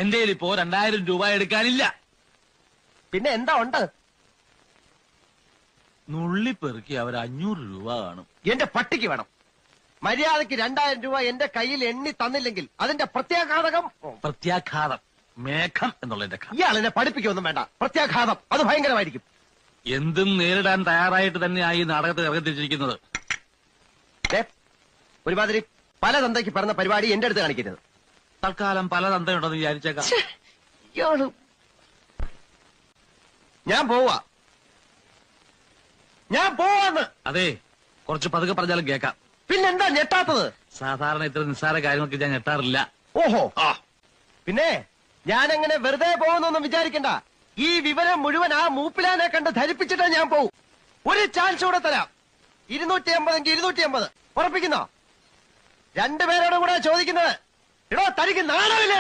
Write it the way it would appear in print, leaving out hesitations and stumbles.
എന്റെ ഇപ്പോ 2000 രൂപ എടുക്കാനില്ല. പിന്നെ എന്താ ഉണ്ട്? നുള്ളിപ്പെറുക്കി അവർ 500 രൂപ കാണും. എന്റെ പട്ടിക്ക് വേണം. മര്യാദക്ക് 2000 രൂപ എന്റെ കയ്യിൽ എണ്ണി തന്നില്ലെങ്കിൽ അതിന്റെ പ്രത്യാഘാതകം. പ്രത്യാഘാതം മേഘം എന്നുള്ളതിന്റെ ഇയാൾ എന്നെ പഠിപ്പിക്കൊന്നും വേണ്ട. പ്രത്യാഘാതം അത് ഭയങ്കരമായിരിക്കും. എന്തും നേരിടാൻ തയ്യാറായിട്ട് തന്നെയായി നാടകത്തിൽ ഇറങ്ങിത്തിരിച്ചിരിക്കുന്നത്. ഒരുമാതിരി പല തന്തയ്ക്ക് പറഞ്ഞ പരിപാടി എന്റെ അടുത്ത് കാണിക്കരുത്. തൽക്കാലം പല തന്തയുണ്ടെന്ന് വിചാരിച്ചേക്കാം. ഞാൻ പോവാന്ന്. അതെ, കുറച്ച് പതുക്കെ പറഞ്ഞാലും കേൾക്കാം. പിന്നെന്താ ഞെട്ടാത്തത്? സാധാരണ ഇത്ര നിസ്സാര കാര്യങ്ങൾക്ക് ഞാൻ ഞെട്ടാറില്ല. ഓഹോ, പിന്നെ ഞാനെങ്ങനെ വെറുതെ പോകുന്നൊന്നും വിചാരിക്കണ്ട. ഈ വിവരം മുഴുവൻ ആ മൂപ്പിലാനെ കണ്ട് ധരിപ്പിച്ചിട്ടേ ഞാൻ പോവും. ഒരു ചാൻസ് കൂടെ തരാം. 250 250 ഉറപ്പിക്കുന്നോ? രണ്ടുപേരോടും കൂടെ ചോദിക്കുന്നത്. എടോ, തനിക്ക് നാണമില്ല?